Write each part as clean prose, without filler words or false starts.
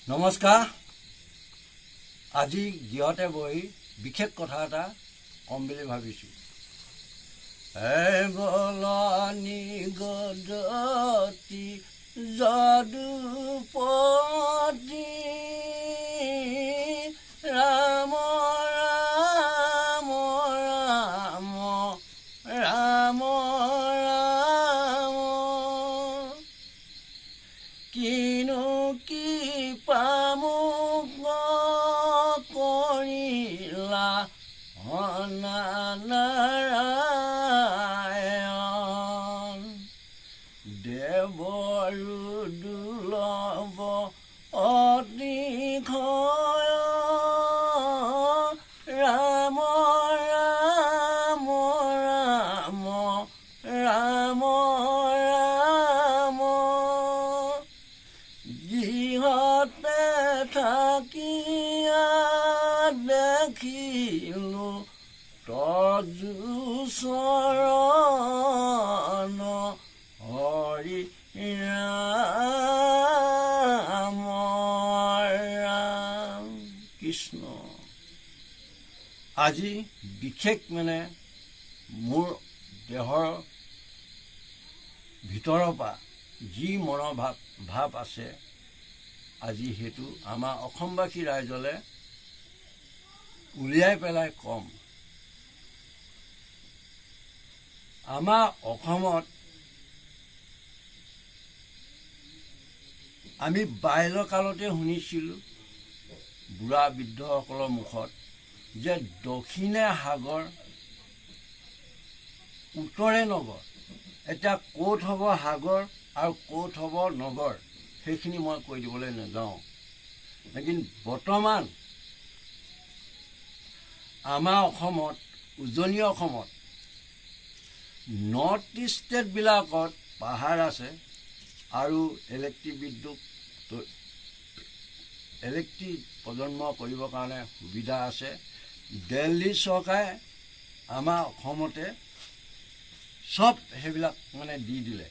নমস্কাৰ। আজি গৃহতে বহি বিশেষ কথা এটা কম বুলি ভাবিছোঁ। বলনি গদতি যদুপতি ৰাম ৰাম ৰাম ৰাম ৰাম কিনো কি পামুক কৰিলা নাৰায়ণ দেৱৰু দুৰ্লভ অতিশয় ৰাম ৰাম ৰাম ৰাম ৰাম গৃহতে থাকিয়া দেখিলো তজু চৰণ হৰি ৰাম ৰাম কৃষ্ণ। আজি বিশেষ মোৰ দেহৰ ভিতৰৰ পৰা যি মনৰ ভাৱ আছে, আজি সেইটো আমাৰ অসমবাসী ৰাইজলে উলিয়াই পেলাই কম। আমাৰ অসমত আমি বাল্যকালতে শুনিছিলোঁ বুঢ়া বৃদ্ধসকলৰ মুখত যে দক্ষিণে সাগৰ উত্তৰে নগৰ। এতিয়া ক'ত হ'ব সাগৰ আৰু ক'ত হ'ব নগৰ সেইখিনি মই কৈ দিবলৈ নাযাওঁ। লেকিন বৰ্তমান আমাৰ অসমত, উজনি অসমত নৰ্থ ইষ্ট ষ্টেটবিলাকত পাহাৰ আছে আৰু ইলেক্ট্ৰিক প্ৰজন্ম কৰিবৰ কাৰণে সুবিধা আছে। দিল্লী চৰকাৰে আমাৰ অসমতে চব সেইবিলাক দি দিলে।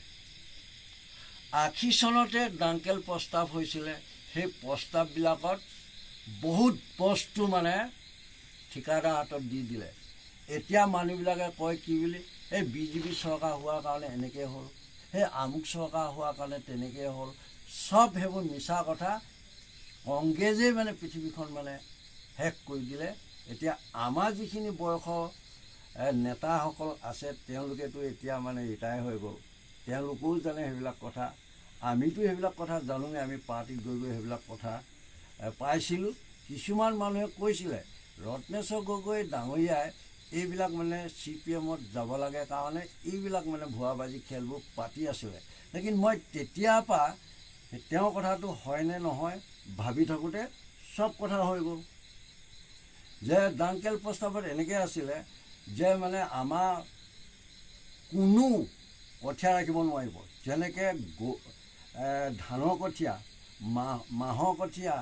80 চনতে ডাংকেল প্ৰস্তাৱ হৈছিলে। সেই প্ৰস্তাৱবিলাকত বহুত বস্তু ঠিকাদাৰ হাতত দি দিলে। এতিয়া মানুহবিলাকে কয় কি বুলি, এই বিজেপি চৰকাৰ হোৱাৰ কাৰণে এনেকৈ হ'ল, সেই আমুক চৰকাৰ হোৱাৰ কাৰণে তেনেকৈ হ'ল। চব সেইবোৰ মিছা কথা। কংগ্ৰেছেই পৃথিৱীখন শেষ কৰি দিলে। এতিয়া আমাৰ যিখিনি বয়সৰ নেতাসকল আছে তেওঁলোকেতো এতিয়া ৰিটায়াৰ হৈ গ'ল। তেওঁলোকেও জানে সেইবিলাক কথা। আমিতো সেইবিলাক কথা জানোৱে। আমি পাৰ্টিত গৈ সেইবিলাক কথা পাইছিলোঁ। কিছুমান মানুহে কৈছিলে ৰত্নেশ্বৰ গগৈ ডাঙৰীয়াই এইবিলাক CPMত যাব লাগে কাৰণে এইবিলাক ভুৱাবাজি খেলবোৰ পাতি আছিলে। লেকিন মই তেতিয়াৰ পৰা তেওঁৰ কথাটো হয়নে নহয় ভাবি থাকোঁতে চব কথা হৈ গ'ল। যে ডাংকেল প্ৰস্তাৱত এনেকৈ আছিলে যে আমাৰ কোনো কঠীয়া ৰাখিব নোৱাৰিব। যেনেকৈ ধানৰ কঠীয়া, মাহৰ কঠীয়া,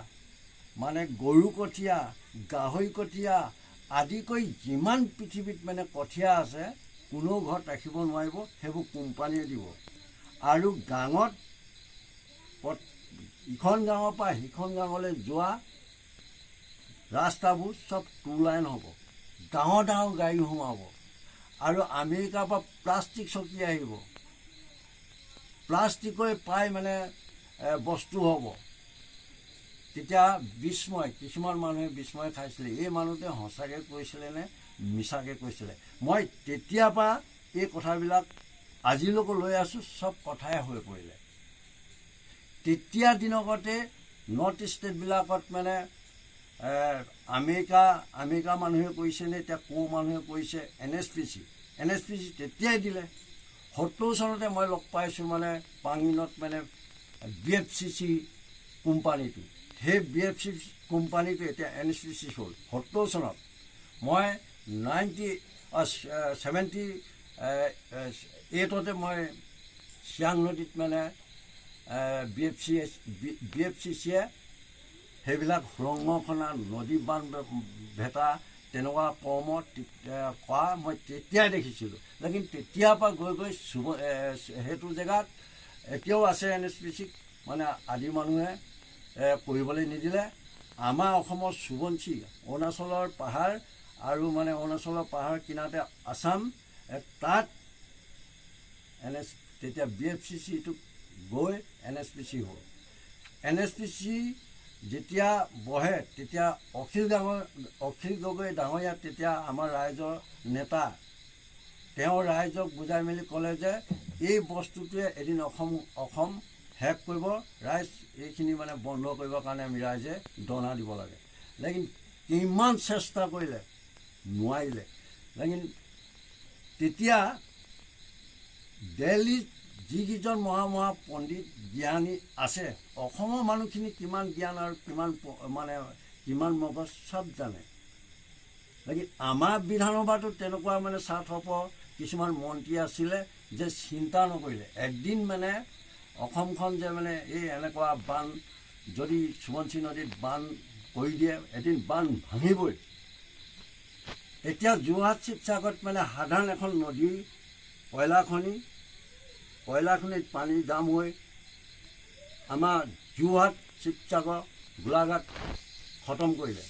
গৰু কঠীয়া, গাহৰি কঠীয়া আদি কৰি যিমান পৃথিৱীত কঠীয়া আছে কোনো ঘৰত ৰাখিব নোৱাৰিব। সেইবোৰ কোম্পানীয়ে দিব। আৰু গাঁৱত ইখন গাঁৱৰ পৰা সিখন গাঁৱলৈ যোৱা ৰাস্তাবোৰ চব 2 লাইন হ'ব। ডাঙৰ ডাঙৰ গাড়ী সোমাব। আৰু আমেৰিকাৰ পৰা প্লাষ্টিক চকী আহিব। প্লাষ্টিকৰে প্ৰায় বস্তু হ'ব। তেতিয়া বিস্ময়, কিছুমান মানুহে বিস্ময় খাইছিলে। এই মানুহটোৱে সঁচাকৈ কৈছিলে নে মিছাকৈ কৈছিলে। মই তেতিয়াৰ পৰা এই কথাবিলাক আজিলৈকে লৈ আছোঁ। চব কথাই হৈ পৰিলে। তেতিয়া দিনকতে নৰ্থ ইষ্ট ষ্টেটবিলাকত আমেৰিকা মানুহে কৰিছেনে এতিয়া ক'ৰ মানুহে কৰিছে, NSPC তেতিয়াই দিলে। 70 চনতে মই লগ পাইছোঁ পাঙিনত BFCC কোম্পানীটো। সেই BFCC কোম্পানীটো এতিয়া NSPC হ'ল 70 চনত। মই 78তে মই চিয়াং নদীত BFCCয়ে সেইবিলাক সুৰংগ খনা, নদী বান্ধ ভেটা তেনেকুৱা কৰ্ম কৰা মই তেতিয়াই দেখিছিলোঁ। লেকিন তেতিয়াৰ পৰা গৈ গৈ সেইটো জেগাত এতিয়াও আছে NSPC আদি মানুহে কৰিবলৈ নিদিলে। আমাৰ অসমৰ সোৱণশিৰি অৰুণাচলৰ পাহাৰ আৰু মানে অৰুণাচলৰ পাহাৰ কিনাৰতে আছাম, তাত তেতিয়া BFCCটো গৈ NSPC হ'ল। NSPC যেতিয়া বহে তেতিয়া অখিল গগৈ ডাঙৰীয়া তেতিয়া আমাৰ ৰাইজৰ নেতা, তেওঁ ৰাইজক বুজাই মেলি ক'লে যে এই বস্তুটোৱে এদিন অসম শেষ কৰিব, ৰাইজ এইখিনি মানে বন্ধ কৰিবৰ কাৰণে আমি ৰাইজে দনা দিব লাগে। লেকিন কিমান চেষ্টা কৰিলে নোৱাৰিলে। লেকিন তেতিয়া দিল্লীত যিকেইজন মহা পণ্ডিত জ্ঞানী আছে, অসমৰ মানুহখিনি কিমান জ্ঞান আৰু কিমান মগজ চব জানে। লেকিন আমাৰ বিধানসভাতো তেনেকুৱা মানে স্বাৰ্থপৰ কিছুমান মন্ত্ৰী আছিলে যে চিন্তা নকৰিলে একদিন মানে অসমখন যে মানে এই এনেকুৱা বান যদি সোৱণশিৰি নদীত বান কৰি দিয়ে, এদিন বান ভাঙিবই। এতিয়া যোৰহাট শিৱসাগৰত মানে সাধাৰণ এখন নদী কয়লাখনিত পানী জাম হৈ আমাৰ যোৰহাট শিৱসাগৰ গোলাঘাট খতম কৰিলে।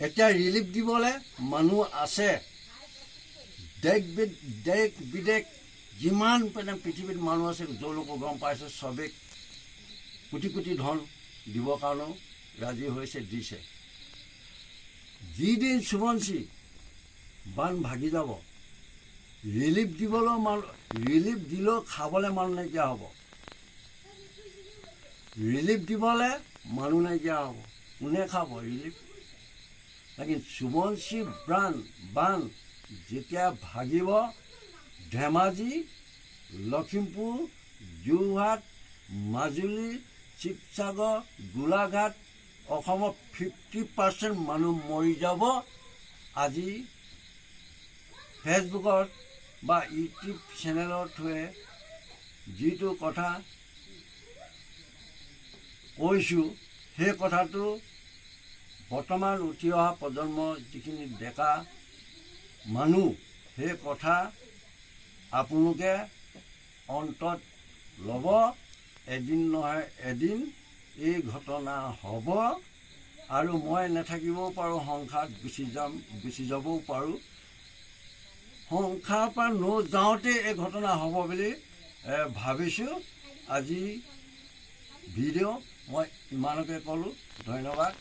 এতিয়া ৰিলিফ দিবলৈ মানুহ আছে, দেশ বিদেশ যিমান মানে পৃথিৱীত মানুহ আছে তেওঁলোকো গম পাইছে, চবেই কোটি কোটি ধন দিবৰ কাৰণেও ৰাজি হৈছে, দিছে। যিদিন সোৱণশিৰি বান ভাগি যাব, ৰিলিফ দিলেও খাবলৈ মানুহ নাইকিয়া হ'ব, ৰিলিফ দিবলৈ মানুহ নাইকিয়া হ'ব, কোনে খাব ৰিলিফ? লেকিন সোৱণশিৰি বান যেতিয়া ভাগিব, ধেমাজি, লখিমপুৰ, যোৰহাট, মাজুলী, শিৱসাগৰ, গোলাঘাট, অসমৰ 50% মানুহ মৰি যাব। আজি ফেচবুকত বা ইউটিউব চেনেলৰ থ্ৰুৱে যিটো কথা কৈছোঁ, সেই কথাটো বৰ্তমান উঠি অহা প্ৰজন্মৰ যিখিনি ডেকা মানুহ, সেই কথা আপোনালোকে অন্তত ল'ব। এদিন নহয় এদিন এই ঘটনা হ'ব আৰু মই নাথাকিবও পাৰোঁ, সংসাৰত গুচি যাবও পাৰোঁ। সংসাৰৰ পৰা যাওঁতে এই ঘটনা হ'ব বুলি ভাবিছোঁ। আজি ভিডিঅ' মই ইমানকে ক'লোঁ। ধন্যবাদ।